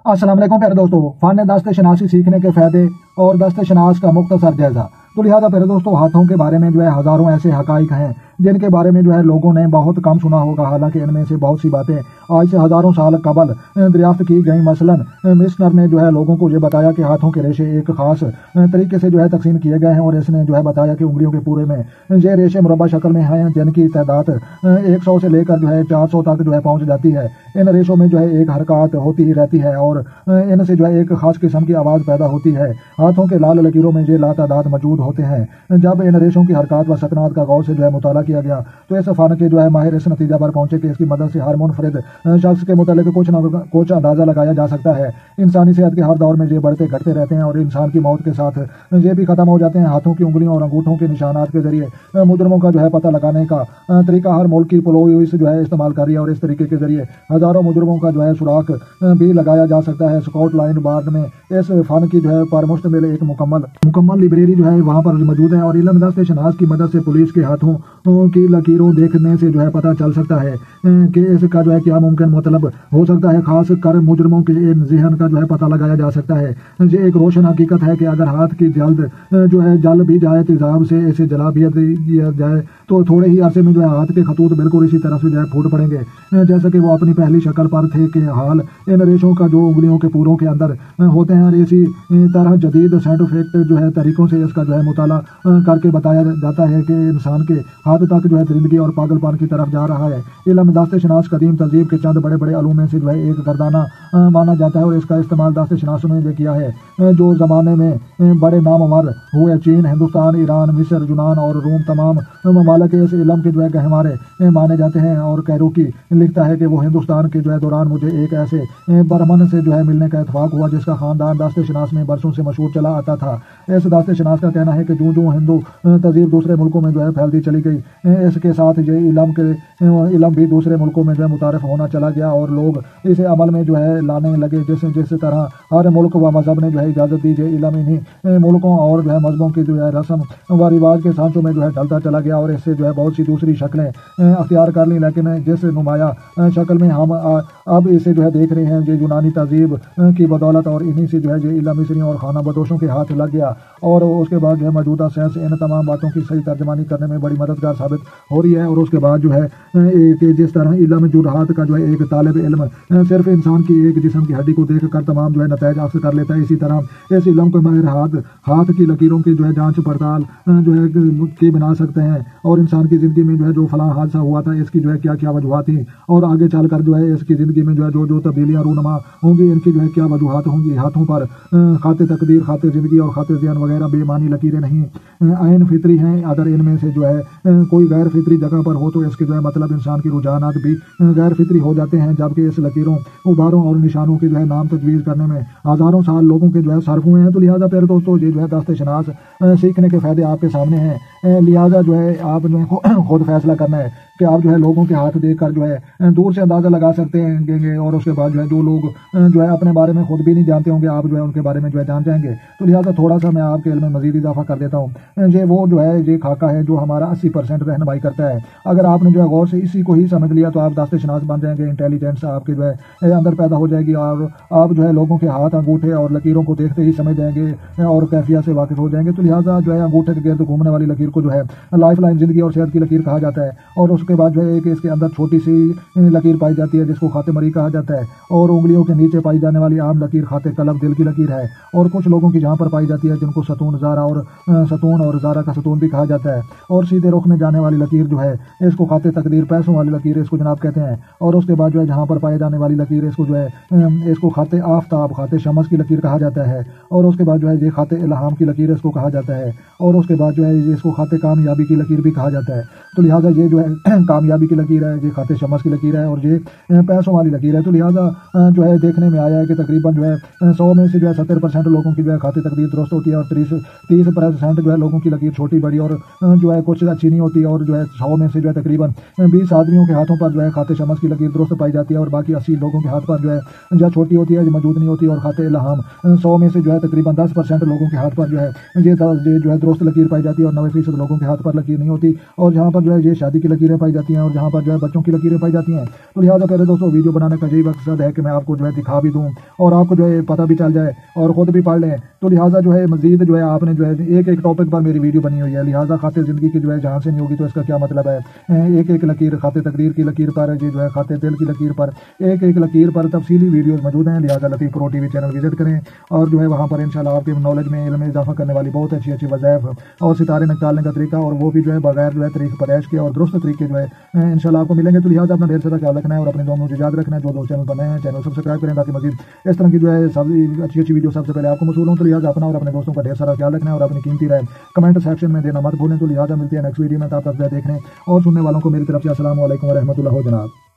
अस्सलाम वालेकुम प्यारे दोस्तों, फन दस्त शनासी सीखने के फायदे और दस्त शनास का मुख्तसर जायजा। तो लिहाजा प्यारे दोस्तों, हाथों के बारे में जो है हजारों ऐसे हकाइक हैं जिनके बारे में जो है लोगों ने बहुत कम सुना होगा। हालांकि इनमें से बहुत सी बातें आज से हजारों साल कबल दरियाफ्त की गई। मसलन मिस्टर ने जो है लोगों को ये बताया कि हाथों के रेशे एक खास तरीके से जो है तकसीम किए गए हैं, और इसने जो है बताया कि उंगलियों के पूरे में ये रेशे मुरब्बा शक्ल में हैं, जिनकी तादाद 100 से लेकर जो है 400 तक जो है पहुंच जाती है। इन रेशों में जो है एक हरकत होती ही रहती है और इनसे जो है एक खास किस्म की आवाज पैदा होती है। हाथों के लाल लकीरों में ये लातादाद मौजूद होते हैं। जब इन रेशों की हरकत व सकनात का गौर से जो है मुताला किया गया तो इस फन के जो है माहिर इस नतीजा पर पहुंचे कि इसकी मदद से हर मुनफरिद शख्स के मुतालिक कुछ अंदाजा लगाया जा सकता है। इंसानी सेहत के हर दौर में ये बढ़ते घटते रहते हैं और इंसान की मौत के साथ ये भी खत्म हो जाते हैं। हाथों की उंगलियों और अंगूठों के निशानात के जरिए मुजरमों का जो है पता लगाने का तरीका हर मुल्क की पुलिस जो है इस्तेमाल कर रही है, और इस तरीके के जरिए हजारों मुजरमों का जो है सुराख भी लगाया जा सकता है। स्कॉटलैंड यार्ड में इस फन की जो है पर मुश्तमिल एक मुकम्मल लाइब्रेरी जो है वहाँ पर मौजूद है, और इल्म दस्त शनास की मदद से पुलिस के हाथों की लकीरों देखने से जो है पता चल सकता है कि इसका जो है क्या मुमकिन मतलब हो सकता है। खास कर मुजरमों के ज़हन का जो है पता लगाया जा सकता है। ये एक रोशन हकीकत है कि अगर हाथ की जल्द जो है जल भी जाए तेजाब से इसे जला भी दिया जाए तो थोड़े ही अरसे में जो है हाथ के खतूत बिल्कुल इसी तरह से जो है फूट पड़ेंगे जैसा कि वो अपनी पहली शक्ल पर थे। कि हाल इन रेशों का जो उंगलियों के पूरों के अंदर होते हैं, और इसी तरह जदीद साइंटिफिक जो है तरीकों से इसका जो है मुताला करके बताया जाता है कि इंसान के हाथ तक जो है दरिंदगी और पागलपन की तरफ जा रहा है। इल्म दस्त शनास कदीम तहजीब के चंद बड़े बड़े अलूम में से जो है एक गर्दाना माना जाता है, और इसका इस्तेमाल दस्त शनासों ने जो किया है जो ज़माने में बड़े नामवर हुए। चीन, हिंदुस्तान, ईरान, मिस्र, यूनान और रोम तमाम ममालिक इस इल्म के जो है गहमारे माने जाते हैं। और कैरोकी लिखता है कि वो हिंदुस्तान के जो है दौरान मुझे एक ऐसे बरमन से जो है मिलने का इत्तेफाक हुआ जिसका खानदान दस्त शनास में बरसों से मशहूर चला आता था। इस दस्त शनास का कहना है कि जो हिंदू तहजीब दूसरे मुल्कों में जो है फैलती चली गई, इसके साथ ये इल्म भी दूसरे मुल्कों में जो है मुतारफ होना चला गया और लोग इसे अमल में जो है लाने लगे। जिस तरह हर मुल्क व मजहब ने जो है इजाज़त दी, इल्म इन्हीं मुल्कों और जो है मजहबों की जो है रस्म व रिवाज के सांचों में जो है ढलता चला गया, और इससे जो है बहुत सी दूसरी शक्लें अख्तियार कर ली। लेकिन जिस नुमाया शक्ल में हम अब इसे जो है देख रहे हैं, ये यूनानी तहजीब की बदौलत, और इन्हीं से जो है ये इल्म मिस्रियों और खाना बदोशों के हाथ लग गया। और उसके बाद जो है मौजूदा साइंस इन तमाम बातों की सही तर्जमानी करने में बड़ी मददगार साबित हो रही है। और उसके बाद जो है कि जिस तरह इल्म जुराहत का जो है एक तालिब इल्म सिर्फ इंसान की एक जिस्म की हड्डी को देख कर तमाम जो है नतीज हासिल कर लेता है, इसी तरह इस इल्म को माहिर हाथ की लकीरों की जो है जांच पड़ताल जो है की बना सकते हैं, और इंसान की ज़िंदगी में जो है जो फलां हादसा हुआ था इसकी जो है क्या क्या वजूहत थी, और आगे चलकर जो है इसकी ज़िंदगी में जो है जो तब्दीलियाँ रूनमा होंगी इनकी जो है क्या वजूहत होंगी। हाथों पर खाते तकदीर, खाते ज़िंदगी और खाते ज़ियान वगैरह बेमानी लकीरें नहीं, आयन फितरी हैं। अगर इनमें से जो है कोई गैर फितरी जगह पर हो तो इसके जो है मतलब इंसान की रुझानात भी गैर फितरी हो जाते हैं, जबकि इस लकीरों, उबारों और निशानों के जो है नाम तजवीज़ करने में हज़ारों साल लोगों के जो है सर्फ हुए हैं। तो लिहाजा प्यारे दोस्तों, ये जो है दस्त शनास सीखने के फ़ायदे आपके सामने हैं। लिहाजा जो है आप जो है खुद फैसला करना है कि आप जो है लोगों के हाथ देख कर जो है दूर से अंदाज़ा लगा सकते हैं, और उसके बाद जो है जो लोग जो है अपने बारे में खुद भी नहीं जानते होंगे आप जो है उनके बारे में जो है जान जाएंगे। तो लिहाजा थोड़ा सा मैं आपके इल्म में मज़ीद इजाफा कर देता हूँ। ये वो जो है ये खाका है जो हमारा 80% रहनुमाई करता है। अगर आपने जो है गौर से इसी को ही समझ लिया तो आप दस्त शनास बन जाएंगे, इंटेलिजेंस आपके जो है अंदर पैदा हो जाएगी, और आप जो है लोगों के हाथ, अंगूठे और लकीरों को देखते ही समझ जाएंगे और कैफियत से वाकिफ हो जाएंगे। तो लिहाजा जो है अंगूठे के गिर्द घूमने वाली लकीर को जो है लाइफ लाइन, ज़िंदगी और सेहत की लकीर कहा जाता है। और उसके बाद जो है एक इसके अंदर छोटी सी लकीर पाई जाती है जिसको खाते मरी कहा जाता है, और उंगलियों के नीचे पाई जाने वाली आम लकीर खाते कलब, दिल की लकीर है। और कुछ लोगों की जहाँ पर पाई जाती है जिनको सतून और ज़ारा का सतून भी कहा जाता है। और सीधे रुख में जाने वाली लकीर जो है इसको खाते तकदीर, पैसों वाली लकीर इसको जनाब कहते हैं। और उसके बाद जो है जहाँ पर पाए जाने वाली लकीर इसको जो है इसको खाते आफताब, खाते शमस की लकीर कहा जाता है। और उसके बाद जो है ये खाते इल्हाम की लकीर इसको कहा जाता है। और उसके बाद जो है इसको खाते कामयाबी की लकीर भी कहा जाता है। तो लिहाजा ये जो है कामयाबी की लकीर है, ये खाते शमस की लकीर है, और ये पैसों वाली लकीर है। तो लिहाजा जो है देखने में आया है कि तकरीबन जो है 100 में से जो है 70% लोगों की जो है खाते तकदीर दुरुस्त होती है, और 30% जो है लोगों की लकीर छोटी बड़ी और जो है कुछ अच्छी नहीं होती, और जो है 100 में से जो है तकरीबन 20 आदमियों के हाथों पर जो है खाते शमस की लकीर दुरुस्त पाई जाती है, और बाकी 80 लोगों के हाथ पर जो है छोटी होती है, मौजूद नहीं होती। और खाते इल्हाम 100 में से जो है तकरीबन 10% लोगों के हाथ पर जो है ये जो है दुरुस्त लकीर पाई जाती है, और 90% 1% لوگوں کے ہاتھ پر لکیر نہیں ہوتی، اور جہاں پر جو ہے یہ شادی کی لکیریں پائی جاتی ہیں اور جہاں پر جو ہے بچوں کی لکیریں پائی جاتی ہیں۔ تو لہٰذا پیارے دوستوں ویڈیو بنانے کا یہی مقصد ہے کہ میں آپ کو جو ہے دکھا بھی دوں اور آپ کو جو ہے پتہ بھی چل جائے اور خود بھی پڑھ لیں۔ تو لہٰذا جو ہے مزید جو ہے آپ نے جو ہے ایک ایک ٹاپک پر میری ویڈیو بنی ہوئی ہے، لہٰذا خط زندگی کی جو ہے جہاں سے نہیں ہوگی تو اس کا کیا مطلب ہے، ایک ایک لکیر خط تقدیر کی لکیر پر جو ہے خط دل کی لکیر پر ایک ایک لکیر پر تفصیلی ویڈیوز موجود ہیں، لہٰذا لطیف پرو ٹی وی چینل وزٹ کریں اور جو ہے وہاں پر انشاءاللہ آپ کے نالج میں علم میں اضافہ کرنے والی بہت اچھی اچھی وظائف اور ستارے نکالنے کا طریقہ اور وہ بھی جو ہے بغیر جو ہے طریق پیدائش کے اور درست طریقے جو ہے انشاءاللہ آپ کو ملیں گے۔ تو لہٰذا اپنا ڈھیر سارا خیال رکھنا ہے اور اپنے دونوں یاد رکھنا ہے۔ جو دوست چینل پر نئے ہیں چینل سبسکرائب کریں تاکہ مزید اس طرح کی جو ہے سب اچھی اچھی ویڈیو سب سے پہلے آپ کو موصول ہوں۔ تو لہٰذا اپنا اور اپنے دوستوں کا ڈھیر سارا خیال رکھنا ہے اور اپنی قیمتی رائے کمنٹ سیکشن میں دینا مت بھولیں۔ تو لہٰذا ملتے ہیں نیکسٹ ویڈیو میں، تب تک دیکھنے اور سننے والوں کو میری طرف سے السلام علیکم ورحمۃ اللہ جناب۔